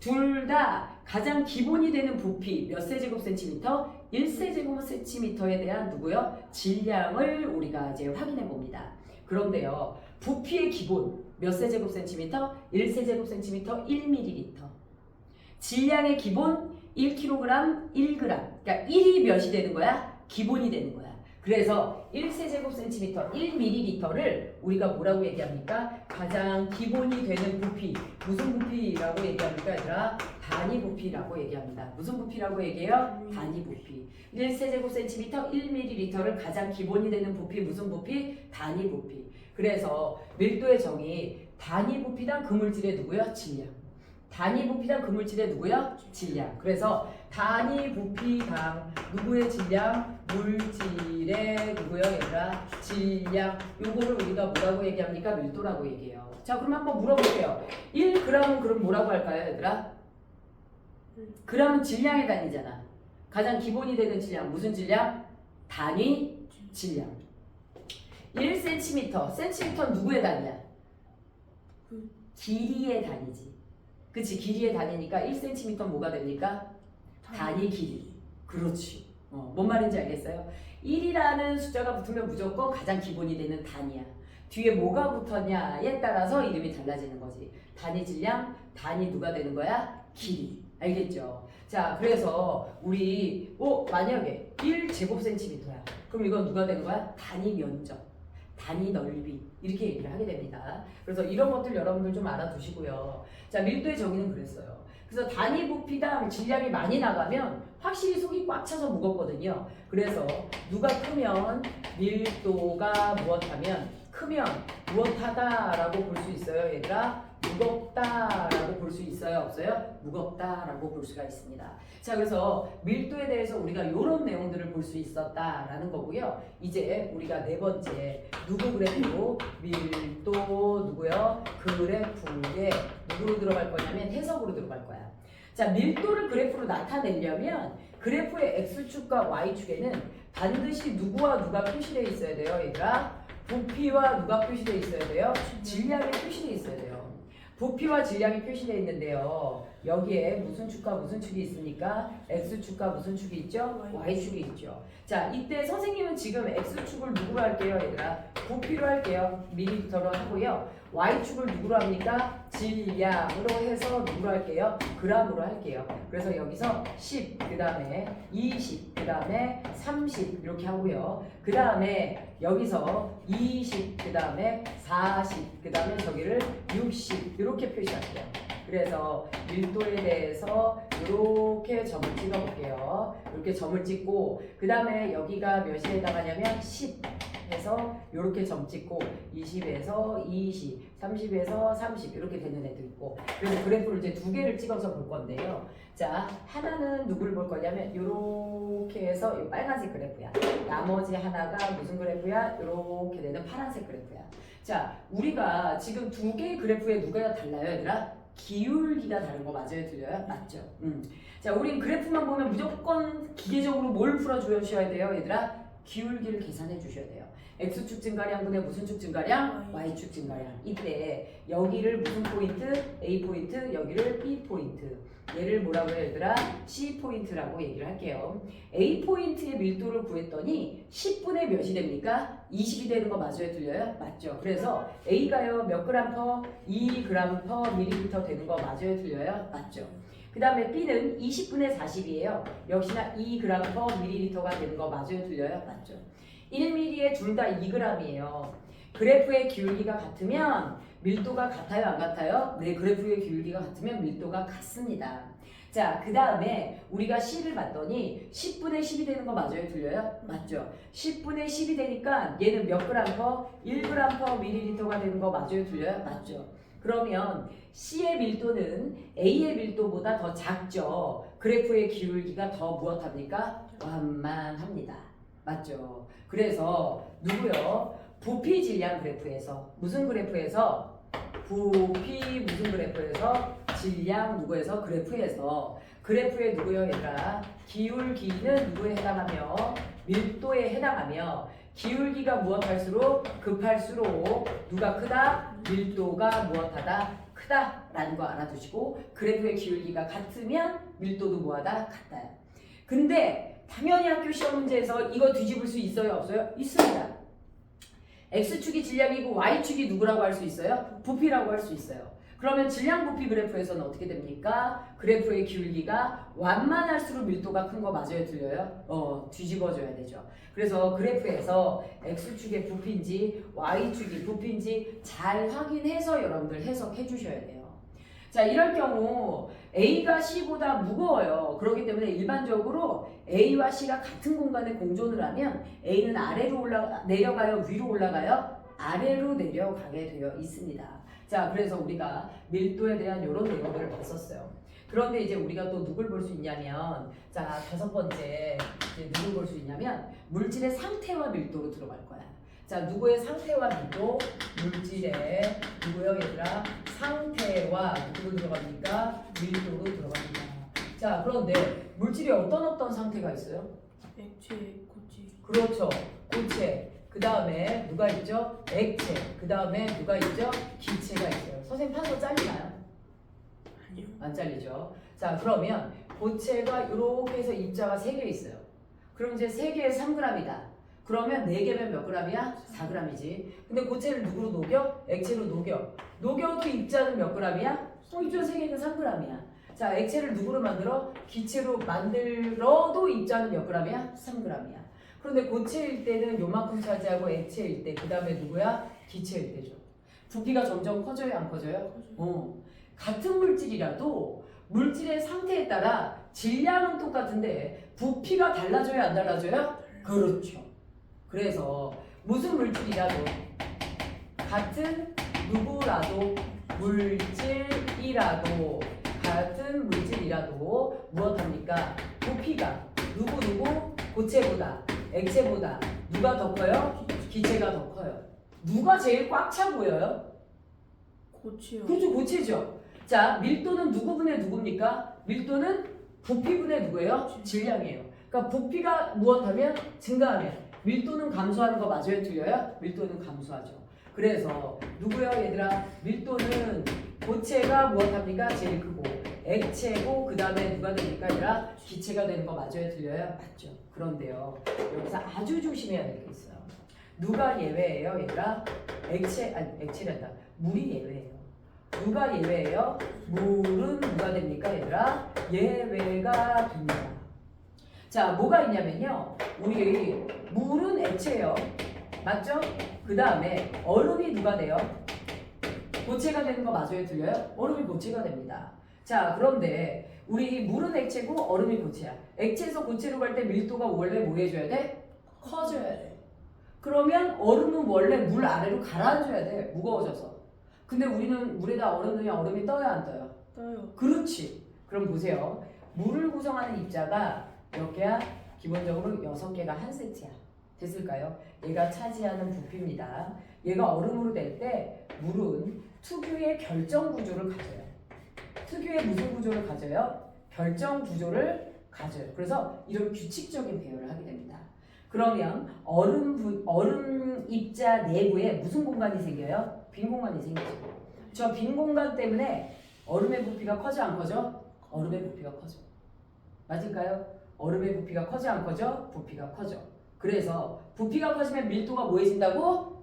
둘 다 가장 기본이 되는 부피 몇 세제곱센티미터? 1세제곱센티미터에 대한 누구요? 질량을 우리가 이제 확인해 봅니다. 그런데요. 부피의 기본 몇 세제곱센티미터? 1세제곱센티미터 1ml. 질량의 기본 1kg, 1g. 그러니까 1이 몇이 되는 거야? 기본이 되는 거야. 그래서 1세제곱센티미터, 1ml를 우리가 뭐라고 얘기합니까? 가장 기본이 되는 부피. 무슨 부피라고 얘기합니까, 얘들아? 단위 부피라고 얘기합니다. 무슨 부피라고 얘기해요? 단위 부피. 1세제곱센티미터, 1ml를 가장 기본이 되는 부피, 무슨 부피? 단위 부피. 그래서 밀도의 정의, 단위 부피당 그물질의 누구요? 질량. 단위 부피당 그물질의 누구요? 질량. 그래서 단위 부피당 누구의 질량? 물질의 누구요? 얘들아? 질량. 요거를 우리가 뭐라고 얘기합니까? 밀도라고 얘기해요. 자, 그럼 한번 물어볼게요. 1g은 그럼 뭐라고 할까요, 얘들아? g은 질량의 단위잖아. 가장 기본이 되는 질량. 무슨 질량? 단위 질량. 1cm. cm는 누구의 단위야? 길이의 단위지. 그치? 길이의 단위니까 1cm 뭐가 됩니까? 단위 길이. 그렇지. 뭔 말인지 알겠어요? 1이라는 숫자가 붙으면 무조건 가장 기본이 되는 단위야. 뒤에 뭐가 붙었냐에 따라서 이름이 달라지는 거지. 단위 질량, 단위 누가 되는 거야? 길이. 알겠죠? 자, 그래서 우리 만약에 1제곱센티미터야. 그럼 이건 누가 되는 거야? 단위 면적, 단위 넓이 이렇게 얘기를 하게 됩니다. 그래서 이런 것들 여러분들 좀 알아두시고요. 자, 밀도의 정의는 그랬어요. 그래서 단위 부피당 질량이 많이 나가면 확실히 속이 꽉 차서 무겁거든요. 그래서 누가 크면 밀도가 무엇하면 크면 무엇하다라고 볼 수 있어요, 얘들아? 무겁다라고 볼 수 있어요, 없어요? 무겁다라고 볼 수가 있습니다. 자, 그래서 밀도에 대해서 우리가 이런 내용들을 볼 수 있었다라는 거고요. 이제 우리가 네 번째 누구 그래프로 밀도 누구요? 그래프에 누구로 들어갈 거냐면 해석으로 들어갈 거야. 자, 밀도를 그래프로 나타내려면 그래프의 x축과 y축에는 반드시 누구와 누가 표시되어 있어야 돼요, 얘들아? 부피와 누가 표시되어 있어야 돼요? 질량이 표시되어 있어야 돼요. 부피와 질량이 표시되어 있는데요. 여기에 무슨 축과 무슨 축이 있습니까? x축과 무슨 축이 있죠? y축이 있죠. 자, 이때 선생님은 지금 x축을 누구로 할게요, 얘들아? 부피로 할게요. 밀리미터로 하고요. y축을 누구로 합니까? 질량으로 해서 누구로 할게요? g으로 할게요. 그래서 여기서 10, 그 다음에 20, 그 다음에 30 이렇게 하고요. 그 다음에 여기서 20, 그 다음에 40, 그 다음에 저기를 60 이렇게 표시할게요. 그래서 밀도에 대해서 이렇게 점을 찍어 볼게요. 이렇게 점을 찍고 그 다음에 여기가 몇에 해당하냐면 10 해서 이렇게 점 찍고 20에서 20, 30에서 30 이렇게 되는 애도 있고. 그래서 그래프를 이제 두 개를 찍어서 볼 건데요. 자, 하나는 누구를 볼 거냐면 이렇게 해서 이 빨간색 그래프야. 나머지 하나가 무슨 그래프야? 이렇게 되는 파란색 그래프야. 자, 우리가 지금 두 개의 그래프에 누가 달라요, 얘들아? 기울기가 다른 거 맞아요? 틀려요? 맞죠? 자, 우린 그래프만 보면 무조건 기계적으로 뭘 풀어주셔야 돼요, 얘들아? 기울기를 계산해 주셔야 돼요. x축 증가량분의 무슨 축 증가량? y축 증가량. 이때 여기를 무슨 포인트? A 포인트, 여기를 B 포인트. 얘를 뭐라고 해요, 얘들아? C 포인트라고 얘기를 할게요. A 포인트의 밀도를 구했더니 10분의 몇이 됩니까? 20이 되는 거 맞아요, 틀려요? 맞죠. 그래서 A가요 몇 그램 퍼? 2g 퍼 밀리리터 되는 거 맞아요, 틀려요? 맞죠. 그 다음에 B는 20분의 40이에요. 역시나 2g 퍼 밀리리터가 되는 거 맞아요, 틀려요? 맞죠. 1mm에 둘 다 2g이에요. 그래프의 기울기가 같으면 밀도가 같아요, 안 같아요? 네, 그래프의 기울기가 같으면 밀도가 같습니다. 자, 그 다음에 우리가 C를 봤더니 10분의 10이 되는 거 맞아요, 틀려요? 맞죠. 10분의 10이 되니까 얘는 몇 그램 퍼? 1g 퍼 밀리리터가 되는 거 맞아요, 틀려요? 맞죠. 그러면 C의 밀도는 A의 밀도보다 더 작죠. 그래프의 기울기가 더 무엇합니까? 완만합니다. 맞죠. 그래서 누구요? 부피 질량 그래프에서 무슨 그래프에서? 부피 무슨 그래프에서? 질량 누구에서? 그래프에서 그래프의 누구요, 얘들아? 기울기는 누구에 해당하며? 밀도에 해당하며 기울기가 무엇할수록? 급할수록 누가 크다? 밀도가 무엇하다? 크다라는 거 알아두시고 그래프의 기울기가 같으면 밀도도 뭐하다? 같다. 근데 당연히 학교 시험 문제에서 이거 뒤집을 수 있어요, 없어요? 있습니다. X축이 질량이고 Y축이 누구라고 할 수 있어요? 부피라고 할 수 있어요. 그럼 그러면 질량 부피 그래프에서는 어떻게 됩니까? 그래프의 기울기가 완만할수록 밀도가 큰 거 맞아요, 틀려요? 뒤집어줘야 되죠. 그래서 그래프에서 x축의 부피인지 y축이 부피인지 잘 확인해서 여러분들 해석해 주셔야 돼요. 자, 이럴 경우 A가 C보다 무거워요. 그렇기 때문에 일반적으로 A와 C가 같은 공간에 공존을 하면 A는 아래로 내려가요? 위로 올라가요? 아래로 내려가게 되어 있습니다. 자, 그래서 우리가 밀도에 대한 이런 내용들을 봤었어요. 그런데 이제 우리가 또 누굴 볼 수 있냐면, 자, 5번째 이제 누굴 볼 수 있냐면 물질의 상태와 밀도로 들어갈 거야. 자, 누구의 상태와 밀도? 물질의 누구요, 얘들아? 상태와 누구로 들어갑니까? 밀도로 들어갑니다. 자, 그런데 물질이 어떤 상태가 있어요? 액체, 고체. 그렇죠. 고체. 그 다음에 누가 있죠? 액체. 그 다음에 누가 있죠? 기체가 있어요. 선생님 판서 잘리나요? 아니요. 안 잘리죠. 자, 그러면 고체가 이렇게 해서 입자가 3개 있어요. 그럼 이제 3개에 3g이다. 그러면 4개면 몇 g이야? 4g이지. 근데 고체를 누구로 녹여? 액체로 녹여. 녹여도 입자는 몇 g이야? 입자 3개는 3g이야. 자, 액체를 누구로 만들어? 기체로 만들어도 입자는 몇 g이야? 3g이야. 그런데 고체일 때는 요만큼 차지하고 액체일 때, 그 다음에 누구야? 기체일 때죠. 부피가 점점 커져요, 안 커져요? 같은 물질이라도 물질의 상태에 따라 질량은 똑같은데 부피가 달라져요, 안 달라져요? 그렇죠. 그래서 무슨 물질이라도 같은 누구라도 물질이라도 같은 물질이라도 무엇합니까? 부피가 누구 고체보다 액체보다 누가 더 커요? 기체가 더 커요. 누가 제일 꽉 차 보여요? 고체요. 그렇죠, 고체죠. 자, 밀도는 누구분의 누굽니까? 밀도는 부피분의 누구예요? 질량이에요. 그러니까 부피가 무엇하면 증가하면 밀도는 감소하는 거 맞아요, 틀려요? 밀도는 감소하죠. 그래서 누구요, 얘들아? 밀도는 고체가 무엇합니까? 제일 크고 액체고 그 다음에 누가 됩니까, 얘들아? 기체가 되는 거 맞아요, 틀려요? 맞죠. 그런데요, 여기서 아주 조심해야 될 게 있어요. 누가 예외예요, 얘들아? 액체란다. 물이 예외예요. 누가 예외예요? 물은 누가 됩니까, 얘들아? 예외가 됩니다. 자, 뭐가 있냐면요. 우리 물은 액체예요. 맞죠? 그 다음에 얼음이 누가 돼요? 고체가 되는 거 맞아요? 틀려요? 얼음이 고체가 됩니다. 자, 그런데 우리 물은 액체고 얼음이 고체야. 액체에서 고체로 갈 때 밀도가 원래 뭐 해줘야 돼? 커져야 돼. 그러면 얼음은 원래 물 아래로 가라앉아야 돼. 무거워져서. 근데 우리는 물에다 얼음 넣으면 얼음이 떠요, 안 떠요? 떠요. 그렇지. 그럼 보세요. 물을 구성하는 입자가 몇 개야? 기본적으로 6개가 한 세트야. 됐을까요? 얘가 차지하는 부피입니다. 얘가 얼음으로 될 때 물은 특유의 결정 구조를 가져요. 특유의 무슨 구조를 가져요? 결정 구조를 가져요. 그래서 이런 규칙적인 배열을 하게 됩니다. 그러면 얼음 입자 내부에 무슨 공간이 생겨요? 빈 공간이 생기죠. 저 빈 공간 때문에 얼음의 부피가 커져, 안 커져? 얼음의 부피가 커져. 맞을까요? 얼음의 부피가 커져, 안 커져? 부피가 커져. 그래서 부피가 커지면 밀도가 뭐해진다고?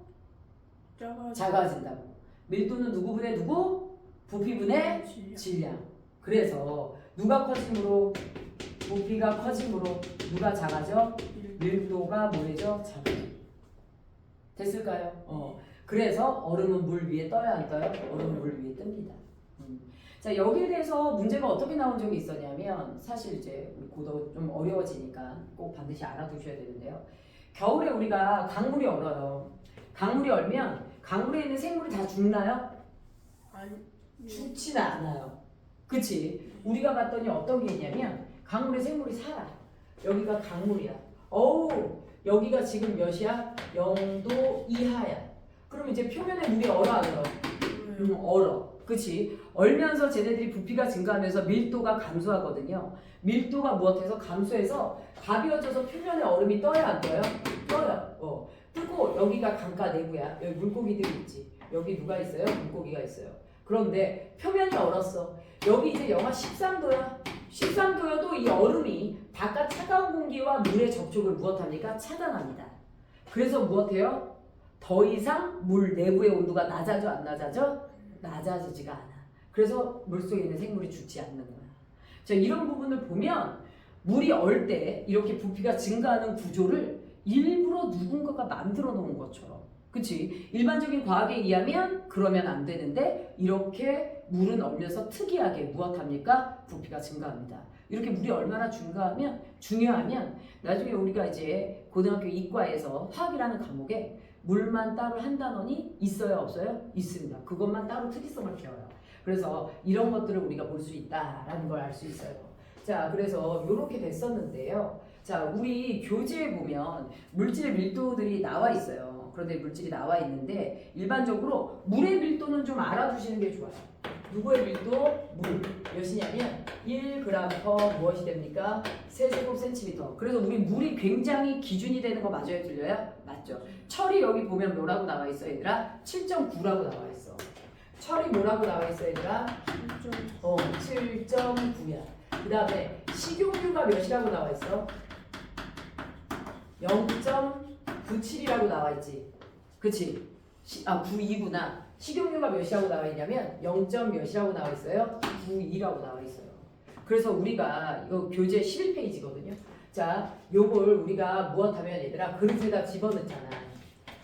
작아진다고. 밀도는 누구분의 누구? 부피분의 질량. 그래서 누가 커짐으로? 부피가 커짐으로 누가 작아져? 밀도가 뭐해져? 작아져. 됐을까요? 그래서 얼음은 물 위에 떠야 안 떠요? 얼음은 물 위에 뜹니다. 자, 여기에 대해서 문제가 어떻게 나온 적이 있었냐면, 사실 이제 고도 좀 어려워지니까 꼭 반드시 알아두셔야 되는데요. 겨울에 우리가 강물이 얼어요. 강물이 얼면 강물에 있는 생물이 다 죽나요? 아니. 죽지는 않아요. 그치? 우리가 봤더니 어떤 게 있냐면 강물에 생물이 살아. 여기가 강물이야. 어우, 여기가 지금 몇이야? 0도 이하야. 그럼 이제 표면에 물이 얼어 안 얼어? 얼어. 그치? 얼면서 쟤네들이 부피가 증가하면서 밀도가 감소하거든요. 밀도가 무엇해서 감소해서 가벼워져서 표면에 얼음이 떠야 안 떠요? 떠요. 뜨고 여기가 강가 내부야. 여기 물고기들이 있지. 여기 누가 있어요? 물고기가 있어요. 그런데 표면이 얼었어. 여기 이제 영하 13도야. 13도여도 이 얼음이 바깥 차가운 공기와 물의 접촉을 무엇합니까? 차단합니다. 그래서 무엇해요? 더 이상 물 내부의 온도가 낮아져, 안 낮아져? 낮아지지가 않아. 그래서 물속에 있는 생물이 죽지 않는 거야. 자, 이런 부분을 보면 물이 얼 때 이렇게 부피가 증가하는 구조를 일부러 누군가가 만들어 놓은 것처럼, 그치? 일반적인 과학에 의하면 그러면 안 되는데 이렇게 물은 얼면서 특이하게 무엇합니까? 부피가 증가합니다. 이렇게 물이 얼마나 중요하면 나중에 우리가 이제 고등학교 이과에서 화학이라는 과목에 물만 따로 한 단원이 있어요, 없어요? 있습니다. 그것만 따로 특이성을 배워요. 그래서 이런 것들을 우리가 볼 수 있다라는 걸 알 수 있어요. 자, 그래서 이렇게 됐었는데요. 자, 우리 교재에 보면 물질의 밀도들이 나와 있어요. 그런데 물질이 나와 있는데 일반적으로 물의 밀도는 좀 알아두시는 게 좋아요. 누구의 밀도? 물. 몇이냐면 1g/, 무엇이 됩니까? 세제곱센티미터. 그래서 우리 물이 굉장히 기준이 되는 거 맞아요? 틀려요? 맞죠. 철이 여기 보면 뭐라고 나와 있어, 얘들아? 7.9라고 나와 있어. 철이 뭐라고 나와 있어, 얘들아? 7.9야. 그 다음에 식용유가 몇이라고 나와 있어? 0.97이라고 나와 있지. 그치? 92구나. 식용유가 몇이라고 나와 있냐면 0. 몇이라고 나와 있어요? 92라고 나와 있어요. 그래서 우리가 이거 교재 11페이지거든요. 자, 요걸 우리가 무엇하면 얘들아 그릇에다 집어넣잖아.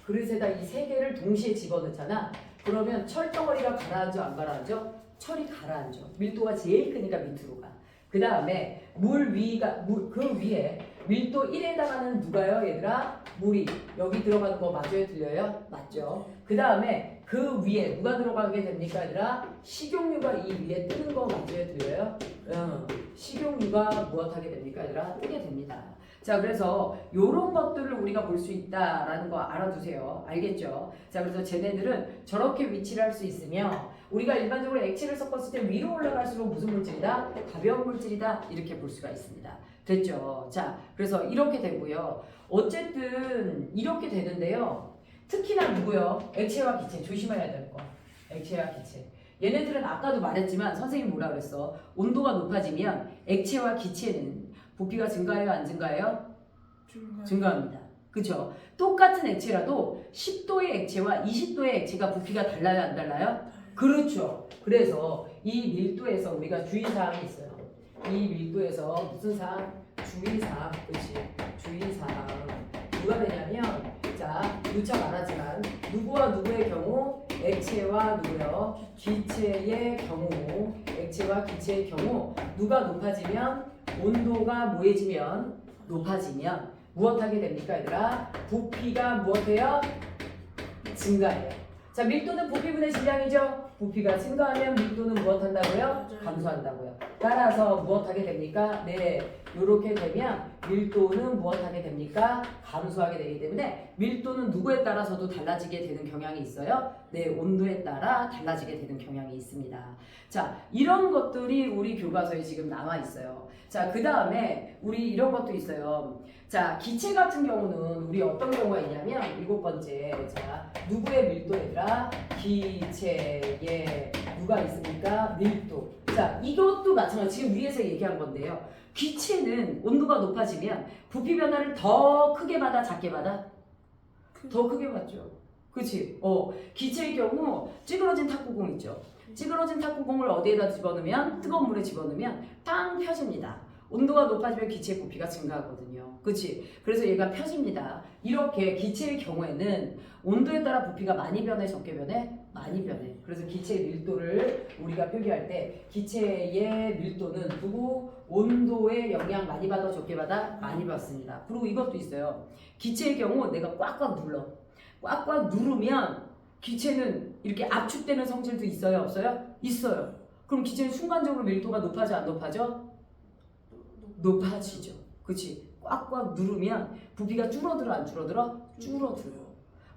그릇에다 이 세 개를 동시에 집어넣잖아. 그러면 철덩어리가 가라앉아 안 가라앉아? 철이 가라앉아. 밀도가 제일 크니까 밑으로 가. 그 다음에 그 위에 밀도 1에 해당하는 누가요, 얘들아? 물이 여기 들어가는 거 맞아요, 틀려요? 맞죠. 그 다음에 그 위에 누가 들어가게 됩니까, 얘들아? 식용유가 이 위에 뜨는 거 맞아요, 틀려요? 식용유가 무엇하게 됩니까, 얘들아? 뜨게 됩니다. 자, 그래서 요런 것들을 우리가 볼 수 있다라는 거 알아두세요. 알겠죠? 자, 그래서 쟤네들은 저렇게 위치를 할 수 있으며 우리가 일반적으로 액체를 섞었을 때 위로 올라갈수록 무슨 물질이다? 가벼운 물질이다. 이렇게 볼 수가 있습니다. 됐죠? 자, 그래서 이렇게 되고요. 어쨌든 이렇게 되는데요. 특히나 누구요? 액체와 기체. 조심해야 될 거. 액체와 기체. 얘네들은 아까도 말했지만 선생님이 뭐라 그랬어? 온도가 높아지면 액체와 기체는 부피가 증가해요, 안 증가해요? 증가합니다. 그쵸? 똑같은 액체라도 10도의 액체와 20도의 액체가 부피가 달라요, 안 달라요? 그렇죠. 그래서 이 밀도에서 우리가 주의사항이 있어요. 이 밀도에서 무슨 사항? 주의사항. 그치? 주의사항. 누가 되냐면, 자, 누차 말하지만, 누구와 누구의 경우? 액체와 누구요? 기체의 경우. 액체와 기체의 경우. 누가 높아지면? 온도가 뭐해지면? 높아지면 무엇하게 됩니까, 얘들아? 부피가 무엇해요? 증가해요. 자, 밀도는 부피분의 질량이죠? 부피가 증가하면 밀도는 무엇한다고요? 감소한다고요. 따라서 무엇하게 됩니까? 네, 이렇게 되면 밀도는 무엇하게 됩니까? 감소하게 되기 때문에 밀도는 누구에 따라서도 달라지게 되는 경향이 있어요? 네, 온도에 따라 달라지게 되는 경향이 있습니다. 자, 이런 것들이 우리 교과서에 지금 나와 있어요. 자, 그 다음에 우리 이런 것도 있어요. 자, 기체 같은 경우는 우리 어떤 경우가 있냐면 7번째. 자, 누구의 밀도 얘들아? 기체에 누가 있습니까? 밀도. 자, 이것도 마찬가지. 지금 위에서 얘기한 건데요. 기체는 온도가 높아지면 부피 변화를 더 크게 받아, 작게 받아? 더 크게 받죠. 그치? 기체의 경우 찌그러진 탁구공 있죠. 찌그러진 탁구공을 어디에다 집어넣으면 뜨거운 물에 집어넣으면 빵 펴집니다. 온도가 높아지면 기체의 부피가 증가하거든요. 그치? 그래서 얘가 펴집니다. 이렇게 기체의 경우에는 온도에 따라 부피가 많이 변해, 적게 변해? 많이 변해. 그래서 기체의 밀도를 우리가 표기할 때 기체의 밀도는 누구? 온도에 영향 많이 받아, 적게 받아? 많이 받습니다. 그리고 이것도 있어요. 기체의 경우 내가 꽉꽉 눌러. 꽉꽉 누르면 기체는 이렇게 압축되는 성질도 있어요, 없어요? 있어요. 그럼 기체는 순간적으로 밀도가 높아져, 안 높아져? 높아지죠. 그치? 꽉꽉 누르면 부피가 줄어들어, 안 줄어들어? 줄어들어요.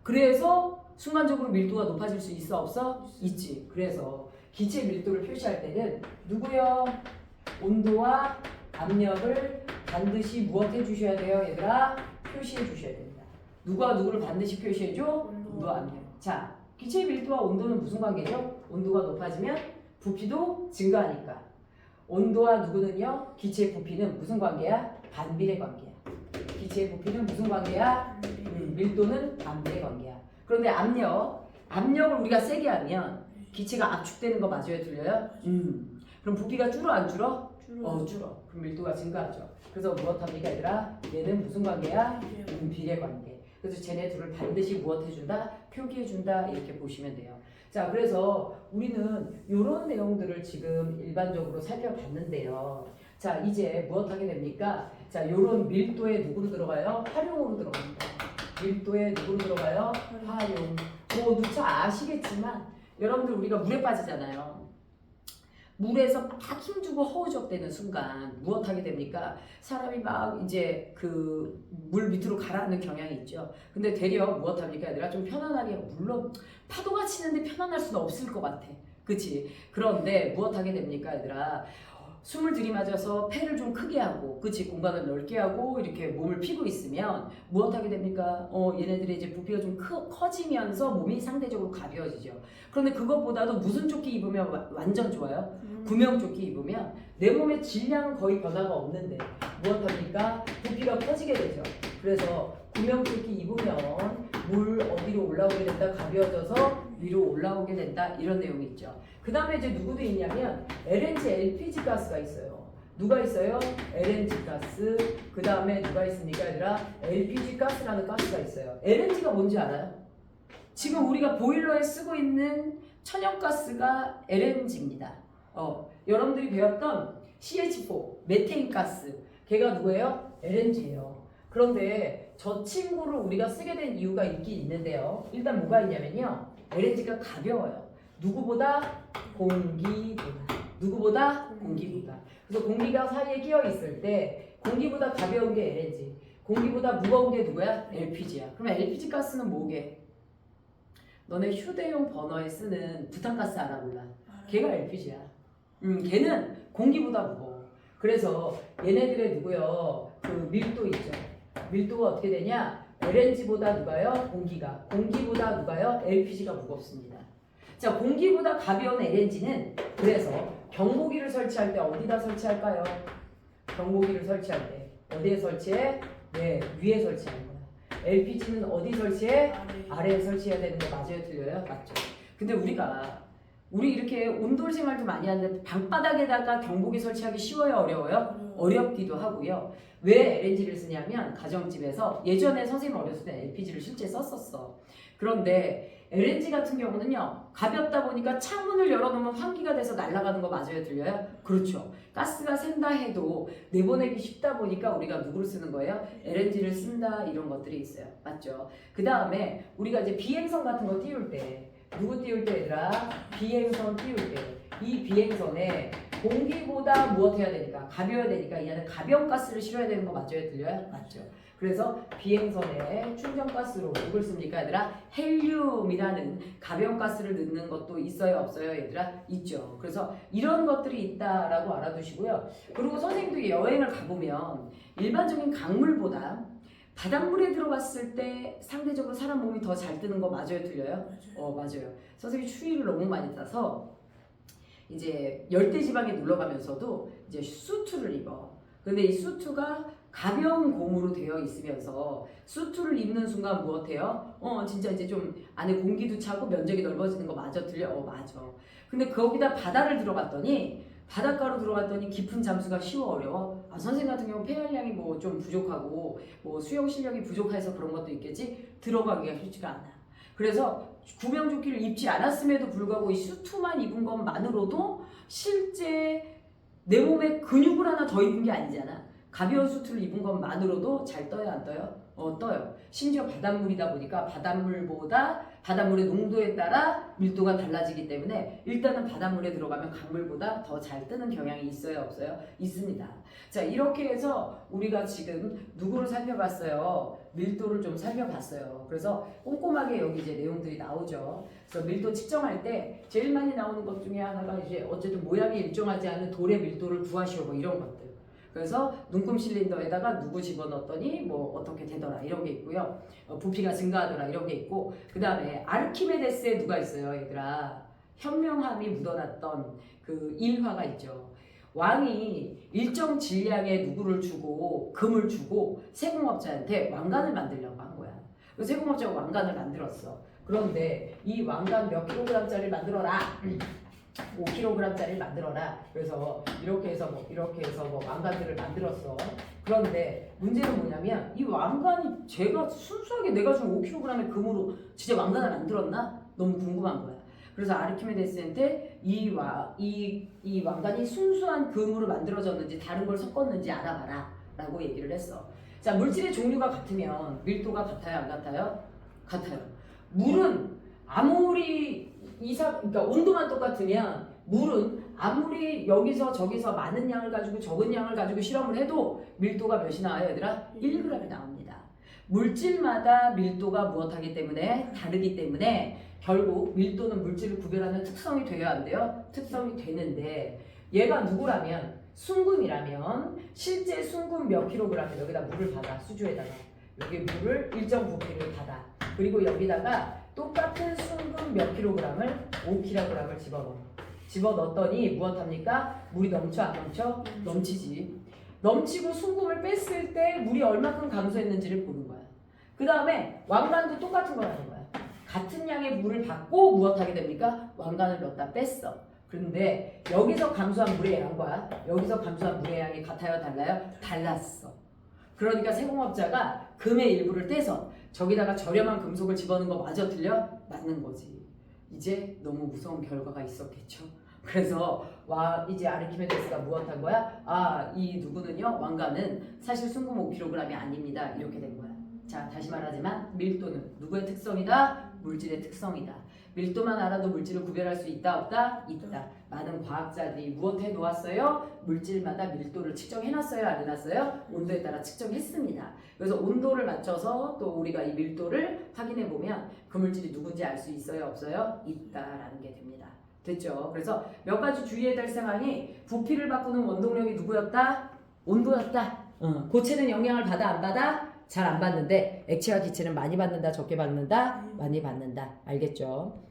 그래서 순간적으로 밀도가 높아질 수 있어, 없어? 있지. 그래서 기체 밀도를 표시할 때는 누구요? 온도와 압력을 반드시 무엇 해주셔야 돼요, 얘들아? 표시해 주셔야 됩니다. 누가 누구를 반드시 표시해줘? 온도와 압력. 자, 기체의 밀도와 온도는 무슨 관계죠? 온도가 높아지면 부피도 증가하니까. 온도와 누구는요? 기체의 부피는 무슨 관계야? 반비례 관계야. 기체의 부피는 무슨 관계야? 밀도는 반비례 관계야. 그런데 압력을 우리가 세게 하면 기체가 압축되는 거 맞아요, 들려요? 그럼 부피가 줄어 안 줄어? 줄어. 줄어. 그럼 밀도가 증가하죠. 그래서 무엇합니까, 얘들아? 얘는 무슨 관계야? 비례. 비례 관계. 그래서 쟤네 둘을 반드시 무엇 해준다? 표기해준다. 이렇게 보시면 돼요. 자, 그래서 우리는 이런 내용들을 지금 일반적으로 살펴봤는데요. 자, 이제 무엇 하게 됩니까? 자, 요런 밀도에 누구로 들어가요? 활용으로 들어갑니다. 밀도에 누구로 들어가요? 활용. 뭐 누차 아시겠지만 여러분들 우리가 물에 빠지잖아요. 물에서 막 힘주고 허우적대는 순간 무엇 하게 됩니까? 사람이 막 이제 그 물 밑으로 가라앉는 경향이 있죠. 근데 되려 무엇 합니까? 얘들아 좀 편안하게, 물론 파도가 치는데 편안할 수는 없을 것 같아. 그치? 그런데 무엇 하게 됩니까? 얘들아 숨을 들이마셔서 폐를 좀 크게 하고, 그치? 공간을 넓게 하고 이렇게 몸을 피고 있으면 무엇 하게 됩니까? 얘네들의 이제 부피가 좀 커지면서 몸이 상대적으로 가벼워지죠. 그런데 그것보다도 무슨 조끼 입으면 완전 좋아요? 구명조끼 입으면 내 몸의 질량은 거의 변화가 없는데 무엇합니까? 부피가 커지게 되죠. 그래서 구명조끼 입으면 물 어디로 올라오게 된다? 가벼워져서 위로 올라오게 된다. 이런 내용이 있죠. 그 다음에 이제 누구도 있냐면 LNG, LPG 가스가 있어요. 누가 있어요? LNG 가스. 그 다음에 누가 있습니까? 얘들아 LPG 가스라는 가스가 있어요. LNG가 뭔지 알아요? 지금 우리가 보일러에 쓰고 있는 천연가스가 LNG입니다. 여러분들이 배웠던 CH4, 메테인 가스, 걔가 누구예요? LNG예요. 그런데 저 친구를 우리가 쓰게 된 이유가 있긴 있는데요. 일단 뭐가 있냐면요. LNG가 가벼워요. 누구보다? 공기보다. 누구보다? 공기보다. 그래서 공기가 사이에 끼어 있을 때 공기보다 가벼운 게 LNG, 공기보다 무거운 게 누구야? LPG야. 그러면 LPG 가스는 뭐게? 너네 휴대용 버너에 쓰는 부탄가스 알아 몰라? 걔가 LPG야. 걔는 공기보다 무거워. 그래서 얘네들의 누구요? 그 밀도 있죠. 밀도가 어떻게 되냐? LNG보다 누가요? 공기보다 누가요? LPG가 무겁습니다. 자, 공기보다 가벼운 LNG는 그래서 경보기를 설치할 때 어디다 설치할까요? 경보기를 설치할 때 어디에 설치해? 네, 위에 설치하는 거야. LPG는 어디 설치해? 아래에 설치해야 되는 거 맞아요? 틀려요? 맞죠? 근데 우리 이렇게 온돌 생활도 많이 하는데 방바닥에다가 경보기 설치하기 쉬워요? 어려워요? 어렵기도 하고요. 왜 LNG를 쓰냐면 가정집에서 예전에 선생님 어렸을 때 LPG를 실제 썼었어. 그런데 LNG 같은 경우는요, 가볍다 보니까 창문을 열어놓으면 환기가 돼서 날아가는 거 맞아요? 들려요? 그렇죠. 가스가 샌다 해도 내보내기 쉽다 보니까 우리가 누구를 쓰는 거예요? LNG를 쓴다, 이런 것들이 있어요. 맞죠? 그 다음에 우리가 이제 비행선 같은 거 띄울 때, 누구 띄울 때 얘들아? 비행선 띄울 때 이 비행선에 공기보다 무엇 해야 되니까? 가벼워야 되니까 이 안에 가벼운 가스를 실어야 되는 거 맞아요? 들려요? 맞죠? 그래서 비행선에 충전가스로 누굴 씁니까? 얘들아? 헬륨이라는 가벼운 가스를 넣는 것도 있어요? 없어요? 얘들아? 있죠. 그래서 이런 것들이 있다라고 알아두시고요. 그리고 선생님도 여행을 가보면 일반적인 강물보다 바닷물에 들어갔을 때 상대적으로 사람 몸이 더 잘 뜨는 거 맞아요? 들려요? 맞아요. 선생님이 추위를 너무 많이 타서 이제 열대지방에 놀러 가면서도 이제 수트를 입어. 근데 이 수트가 가벼운 고무로 되어 있으면서 수트를 입는 순간 무엇 해요? 진짜 이제 좀 안에 공기도 차고 면적이 넓어지는 거 맞아? 들려? 맞아. 근데 거기다 바다를 들어갔더니 바닷가로 들어갔더니 깊은 잠수가 쉬워 어려워? 선생님 같은 경우 폐활량이 뭐 좀 부족하고 뭐 수영 실력이 부족해서 그런 것도 있겠지 들어가기가 쉽지가 않아. 그래서 구명조끼를 입지 않았음에도 불구하고 이 수트만 입은 것만으로도 실제 내 몸에 근육을 하나 더 입은 게 아니잖아. 가벼운 수트를 입은 것만으로도 잘 떠요, 안 떠요? 떠요. 심지어 바닷물이다 보니까 바닷물의 농도에 따라 밀도가 달라지기 때문에 일단은 바닷물에 들어가면 강물보다 더 잘 뜨는 경향이 있어요, 없어요? 있습니다. 자, 이렇게 해서 우리가 지금 누구를 살펴봤어요? 밀도를 좀 살펴봤어요. 그래서 꼼꼼하게 여기 이제 내용들이 나오죠. 그래서 밀도 측정할 때 제일 많이 나오는 것 중에 하나가 이제 어쨌든 모양이 일정하지 않은 돌의 밀도를 구하시오, 뭐 이런 것들. 그래서 눈금 실린더에다가 누구 집어넣었더니 뭐 어떻게 되더라 이런 게 있고요. 부피가 증가하더라 이런 게 있고, 그 다음에 아르키메데스에 누가 있어요, 얘들아? 현명함이 묻어났던 그 일화가 있죠. 왕이 일정 질량의 누구를 주고 금을 주고 세공업자한테 왕관을 만들려고 한 거야. 세공업자가 왕관을 만들었어. 그런데 이 왕관 몇 킬로그램짜리 만들어라. 5kg짜리 만들어라. 그래서 이렇게 해서 뭐 왕관들을 만들었어. 그런데 문제는 뭐냐면 이 왕관이 제가 순수하게 내가 준 5kg의 금으로 진짜 왕관을 만들었나? 너무 궁금한 거야. 그래서 아르키메데스한테 이 왕관이 순수한 금으로 만들어졌는지 다른 걸 섞었는지 알아봐라 라고 얘기를 했어. 자, 물질의 종류가 같으면 밀도가 같아요 안 같아요? 같아요. 물은 아무리 그러니까 온도만 똑같으면 물은 아무리 여기서 저기서 많은 양을 가지고 적은 양을 가지고 실험을 해도 밀도가 몇이 나와요 얘들아? 1g이 나옵니다. 물질마다 밀도가 무엇하기 때문에 다르기 때문에 결국 밀도는 물질을 구별하는 특성이 되어야 한대요. 특성이 되는데 얘가 누구라면 순금이라면 실제 순금 몇 킬로그램을 여기다 물을 받아 수주에다가 여기 물을 일정 부피를 받아 그리고 여기다가 똑같은 순금 몇 킬로그램을 5kg을 집어넣었더니 무엇합니까? 물이 넘쳐 안 넘쳐? 넘치지. 넘치고 순금을 뺐을 때 물이 얼마큼 감소했는지를 보는 거야. 그 다음에 왕관도 똑같은 거라는 거야. 같은 양의 물을 받고 무엇하게 됩니까? 왕관을 넣었다 뺐어. 그런데 여기서 감소한 물의 양과 여기서 감소한 물의 양이 같아요 달라요? 달랐어. 그러니까 세공업자가 금의 일부를 떼서 저기다가 저렴한 금속을 집어넣은 거 맞아 틀려? 맞는 거지. 이제 너무 무서운 결과가 있었겠죠. 그래서 이제 아르키메데스가 무엇한 거야? 이 누구는요 왕관은 사실 순금 5kg이 아닙니다 이렇게 된 거야. 자, 다시 말하지만 밀도는 누구의 특성이다? 물질의 특성이다. 밀도만 알아도 물질을 구별할 수 있다 없다? 있다. 많은 과학자들이 무엇해 놓았어요? 물질마다 밀도를 측정해놨어요? 안 해놨어요? 온도에 따라 측정했습니다. 그래서 온도를 맞춰서 또 우리가 이 밀도를 확인해 보면 그 물질이 누군지 알 수 있어요? 없어요? 있다라는 게 됩니다. 됐죠? 그래서 몇 가지 주의해야 될 상황이 부피를 바꾸는 원동력이 누구였다? 온도였다. 고체는 영향을 받아 안 받아? 잘 안 받는데 액체와 기체는 많이 받는다 적게 받는다? 많이 받는다. 알겠죠?